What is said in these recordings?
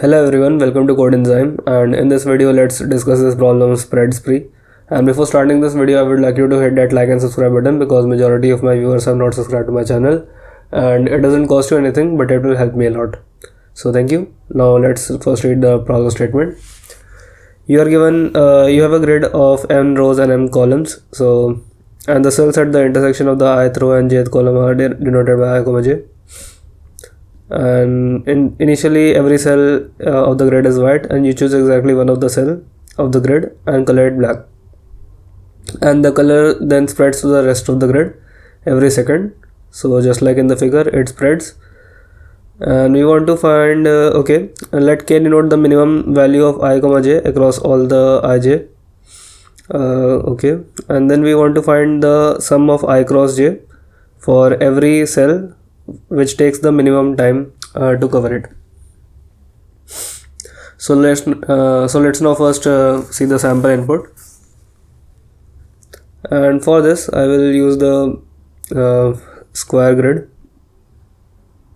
Hello everyone, welcome to Code Enzyme, and in this video let's discuss this problem spread spree. And before starting this video, I would like you to hit that like and subscribe button because majority of my viewers have not subscribed to my channel, and it doesn't cost you anything but it will help me a lot. So thank you. Now let's first read the problem statement. You are given you have a grid of n rows and m columns, and the cells at the intersection of the ith row and jth column are denoted by I, j. And initially every cell of the grid is white, and you choose exactly one of the cell of the grid and color it black, and the color then spreads to the rest of the grid every second. So just like in the figure, it spreads, and we want to find let k denote the minimum value of I, j across all the ij. And then we want to find the sum of I cross j for every cell which takes the minimum time to cover it. So let's now first see the sample input, and for this I will use the square grid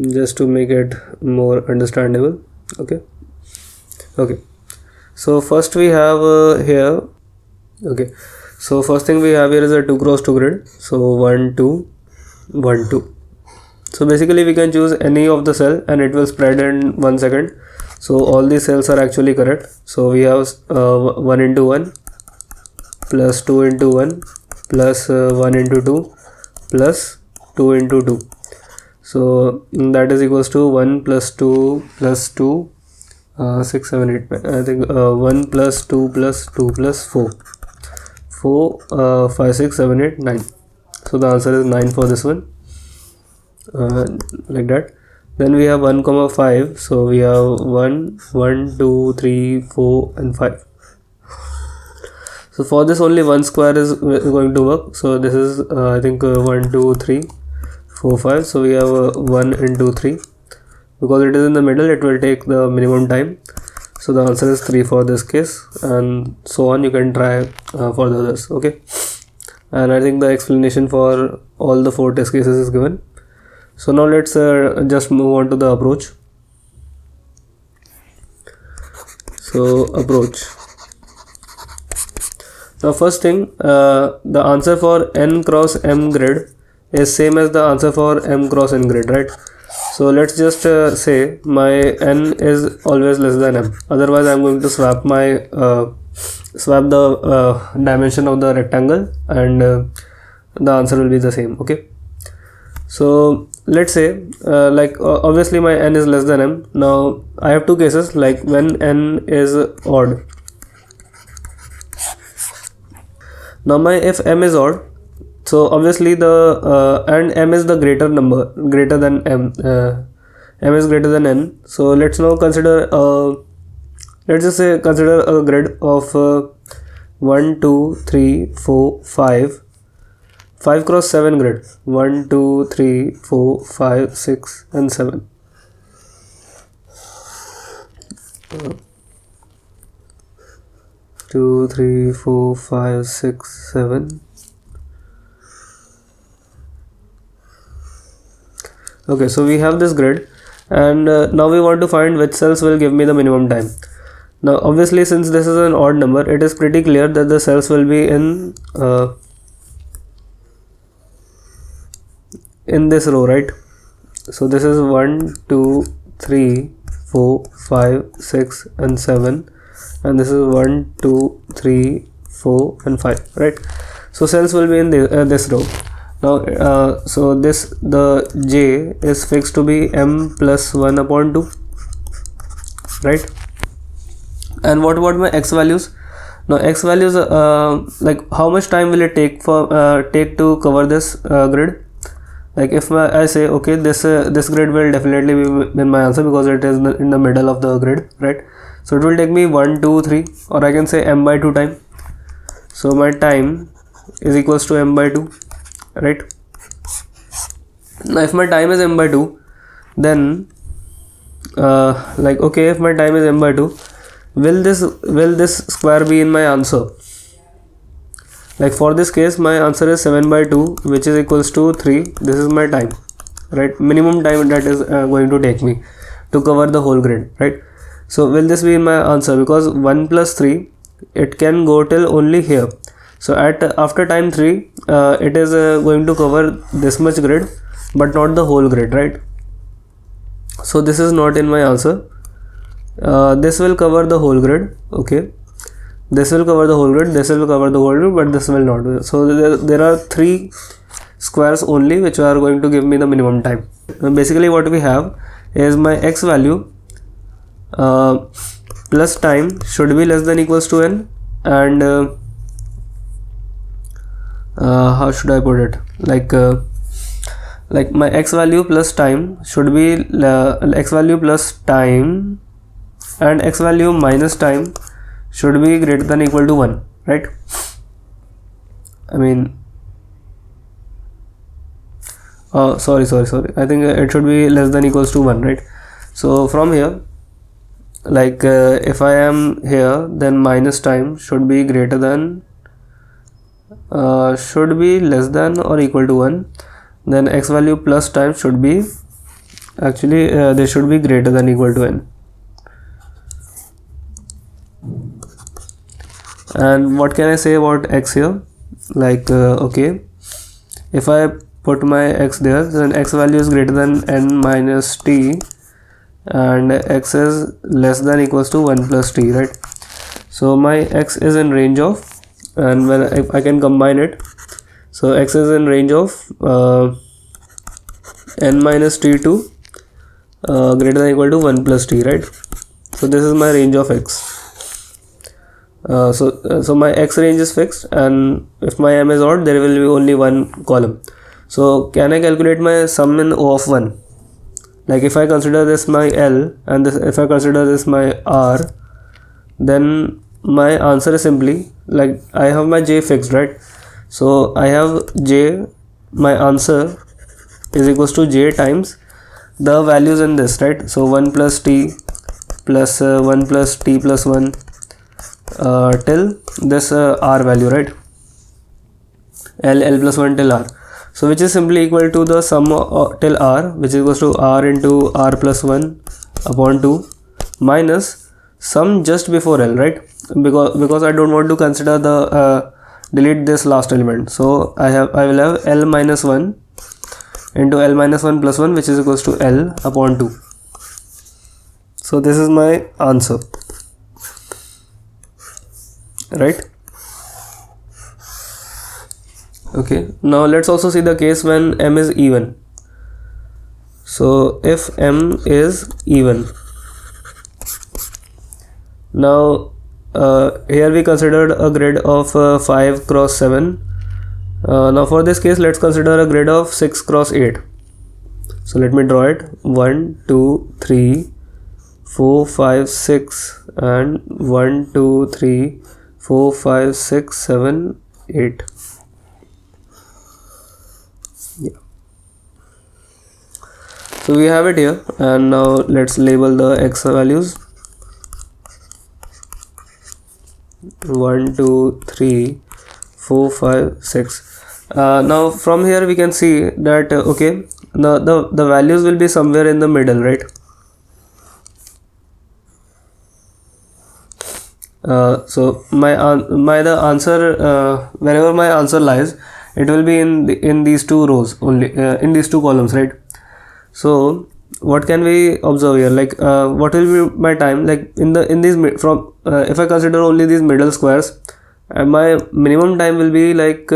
just to make it more understandable. Okay, so first we have here, so first thing we have here is a 2 cross 2 grid. So 1 2 1 2. So basically we can choose any of the cell and it will spread in 1 second. So all these cells are actually correct. So we have 1 into 1 plus 2 into 1 plus 1 into 2 plus 2 into 2. So that is equals to 1 plus 2 plus 2 6 7 8 I think 1 plus 2 plus 2 plus 4 5 6 7 8 9. So the answer is 9 for this one. Like that. Then we have 1 comma 5. So we have 1 1 2 3 4 and 5. So for this only one square is going to work. So this is I think 1 2 3 4 5. So we have 1 into 3. Because it is in the middle, it will take the minimum time. So the answer is 3 for this case, and so on. You can try for the others. Okay, and I think the explanation for all the 4 test cases is given. So now let's just move on to the approach. So approach. Now first thing, the answer for n cross m grid is same as the answer for m cross n grid, right? So let's just say my n is always less than m. Otherwise I'm going to swap my swap the dimension of the rectangle, and the answer will be the same. Okay, so let's say obviously my n is less than m. Now I have two cases, like when n is odd. Now if m is odd, so obviously the and m is the greater number, greater than m. M is greater than n. So let's now consider let's just say consider a grid of 1 2 3 4 5 cross 7 grid. 1 2 3 4 5 6 and 7. Two, 3, 4, 5, 6, 7. Okay, so we have this grid, and now we want to find which cells will give me the minimum time. Now obviously, since this is an odd number, it is pretty clear that the cells will be in this row, right? So this is 1 2 3 4 5 6 and 7, and this is 1 2 3 4 and 5, right? So cells will be in this row. Now so the j is fixed to be m plus 1 upon 2, right? And what about my x values? Now x values, like how much time will it take to cover this grid? Like if I say okay, this grid will definitely be in my answer because it is in the middle of the grid, right? So it will take me 1 2 3, or I can say m by 2 time. So my time is equals to m by 2, right? Now if my time is m by 2, then if my time is m by 2, will this square be in my answer? Like for this case, my answer is 7 by 2, which is equals to 3. This is my time, right? Minimum time that is going to take me to cover the whole grid, right? So will this be my answer? Because 1 plus 3, it can go till only here. So after time 3, it is going to cover this much grid, but not the whole grid, right? So this is not in my answer. This will cover the whole grid. Okay, this will cover the whole grid, this will cover the whole grid, but this will not. So there are 3 squares only which are going to give me the minimum time. Basically what we have is my x value plus time should be less than equals to n, and how should I put it, like my x value plus time should be x value plus time, and x value minus time should be greater than equal to 1, right? I mean, sorry, I think it should be less than equals to 1, right? So from here, like if I am here, then minus time should be greater than should be less than or equal to 1, then x value plus time should be actually they should be greater than equal to n. And what can I say about x here? Like okay, if I put my x there, then x value is greater than n minus t, and x is less than equals to 1 plus t, right? So my x is in range of, and when I can combine it, so x is in range of n minus t to greater than equal to 1 plus t, right? So this is my range of x. So my x range is fixed, and if my m is odd, there will be only one column. So can I calculate my sum in O of 1? Like if I consider this my L, and this, if I consider this my R, then my answer is simply, like I have my j fixed, right? So I have j, my answer is equals to j times the values in this, right? So 1 plus t plus 1 plus t plus 1 till this r value, right? L plus 1 till r. So which is simply equal to the sum till r, which is equals to r into r plus 1 upon 2 minus sum just before L, right? Because I don't want to consider the delete this last element. So I will have L minus 1 into L minus 1 plus 1, which is equals to L upon 2. So this is my answer, right? Okay, now let's also see the case when m is even. So if m is even, now here we considered a grid of 5 cross 7. Now for this case, let's consider a grid of 6 cross 8. So let me draw it. 1 2 3 4 5 6 and 1 2 3 4 5 6 7 8. Yeah. So we have it here, and now let's label the x values. 1 2 3 4 5 6. Now from here we can see that okay, the values will be somewhere in the middle, right? So the answer, wherever my answer lies, it will be in these two rows only, in these two columns, right? So what can we observe here? Like what will be my time? Like in these from if I consider only these middle squares, my minimum time will be like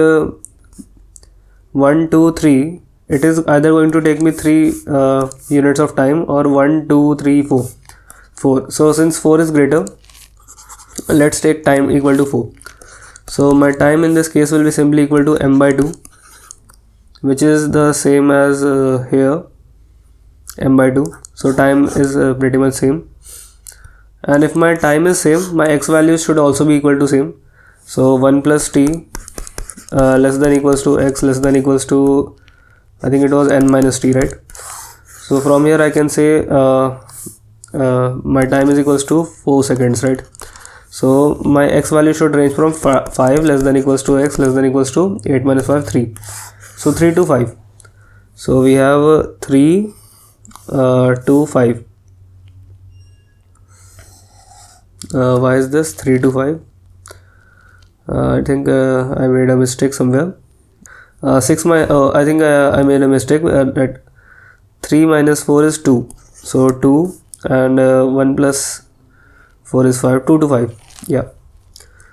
1 2 3. It is either going to take me 3 units of time, or 1 2 3 4. So since 4 is greater, let's take time equal to 4. So my time in this case will be simply equal to m by 2, which is the same as here, m by 2. So time is pretty much same, and if my time is same, my x values should also be equal to same. So 1 plus t less than equals to x less than equals to, I think it was n minus t, right? So from here I can say my time is equals to 4 seconds, right? So my x value should range from 5 less than equals to x less than equals to 8 minus 5 3. So 3 to 5. So we have 3 to 5. Why is this 3 to 5? I think I made a mistake somewhere. 6 I think I made a mistake. That 3 minus 4 is 2. So 2 and 1 plus 4 is 5. 2 to 5. Yeah.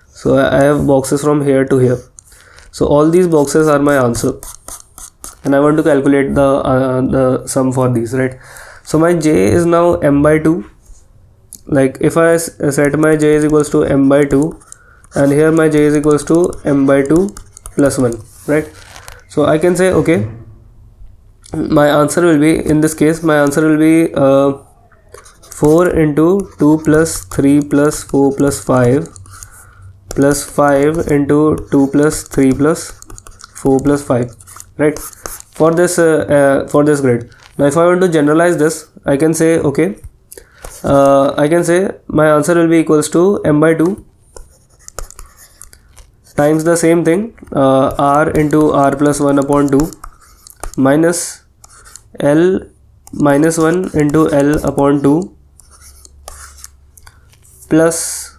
So I have boxes from here to here. So all these boxes are my answer. And I want to calculate the sum for these, right? So my j is now m by 2. Like if I set my j is equals to m by 2, and here my j is equals to m by 2 plus 1, right? So I can say, okay, my answer will be, in this case, my answer will be 4 into 2 plus 3 plus 4 plus 5 plus 5 into 2 plus 3 plus 4 plus 5, right? For this grid. Now if I want to generalize this, I can say, okay, I can say my answer will be equals to m by 2 times the same thing, r into r plus 1 upon 2 minus l minus 1 into l upon 2 plus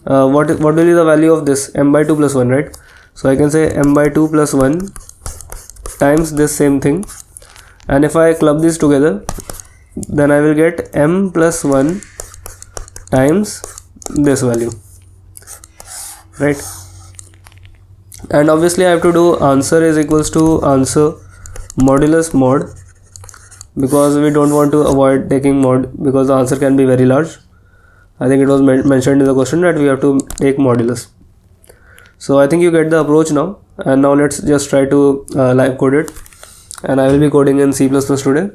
what will be the value of this, m by 2 plus 1, right? So I can say m by 2 plus 1 times this same thing, and if I club these together, then I will get m plus 1 times this value, right? And obviously I have to do answer is equals to answer modulus mod, because we don't want to avoid taking mod, because the answer can be very large. I think it was mentioned in the question that we have to take modulus. So I think you get the approach now, and now let's just try to live code it, and I will be coding in C++ today.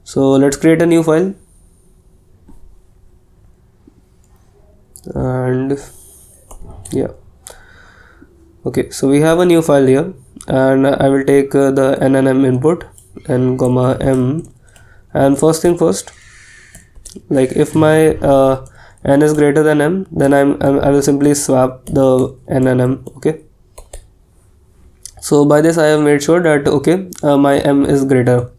So let's create a new file, and yeah, okay, so we have a new file here, and I will take the n and m input, n comma m, and first thing first, like if my n is greater than m, then I will simply swap the n and m. Okay, so by this I have made sure that, okay, my m is greater.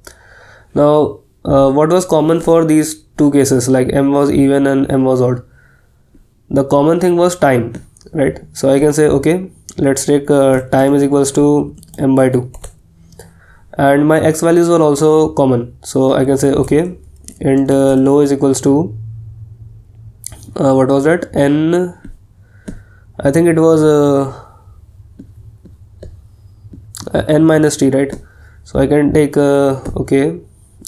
Now what was common for these two cases, like m was even and m was odd? The common thing was time, right? So I can say, okay, let's take time is equals to m by 2, and my x values were also common. So I can say, okay, and low is equals to what was that, n, I think it was n minus t, right? So I can take okay,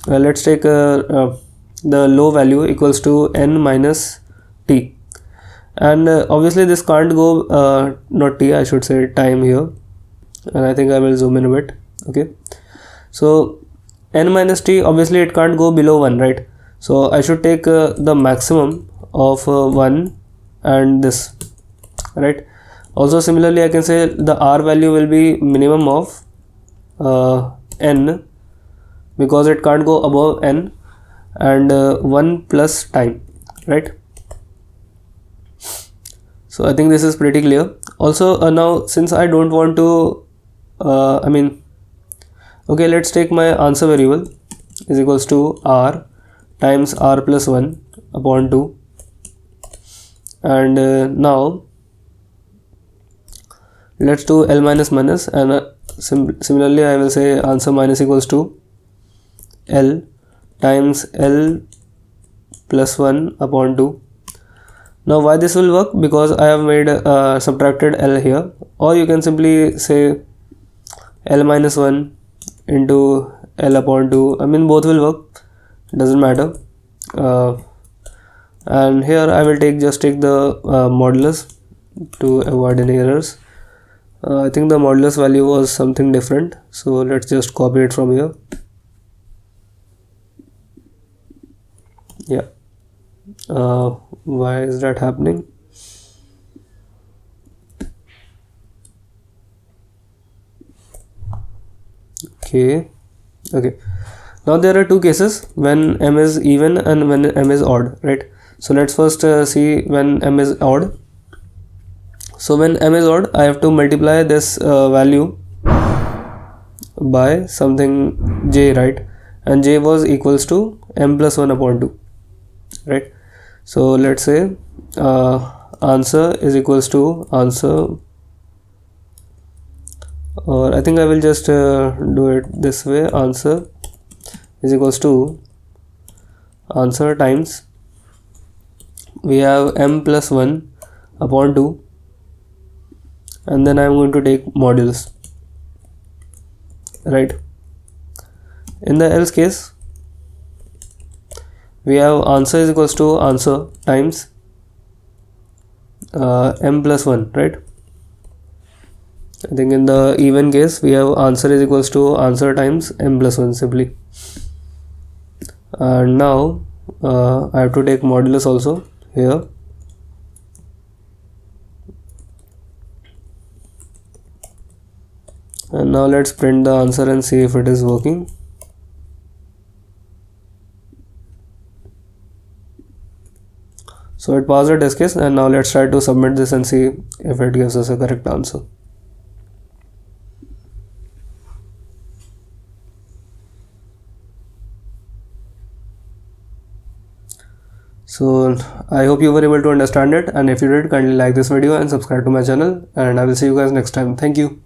let's take the low value equals to n minus t, and obviously this can't go not t, I should say time here, and I think I will zoom in a bit. Okay, so n minus t, obviously it can't go below 1, right? So I should take the maximum of 1 and this, right? Also similarly I can say the r value will be minimum of n, because it can't go above n, and 1 plus time, right? So I think this is pretty clear. Also now since I don't want to okay, let's take my answer variable is equals to r times r plus 1 upon 2, and now let's do l minus minus, and similarly I will say answer minus equals to l times l plus 1 upon 2. Now why this will work? Because I have made subtracted l here, or you can simply say l minus 1 into l upon 2. I mean both will work, doesn't matter. And here I will just take the modulus to avoid any errors. I think the modulus value was something different, so let's just copy it from here. Yeah, why is that happening? Okay, now there are two cases, when m is even and when m is odd, right? So let's first see when m is odd. So when m is odd, I have to multiply this value by something j, right? And j was equals to m plus 1 upon 2, right? So let's say answer is equals to answer, or I think I will just do it this way. Answer is equals to answer times, we have m plus 1 upon 2, and then I'm going to take modules, right? In the else case, we have answer is equals to answer times m plus 1, right? I think in the even case, we have answer is equals to answer times m plus 1 simply. And now I have to take modulus also here. And now let's print the answer and see if it is working. So it passed the test case, and now let's try to submit this and see if it gives us a correct answer. So I hope you were able to understand it, and if you did, kindly like this video and subscribe to my channel, and I will see you guys next time. Thank you.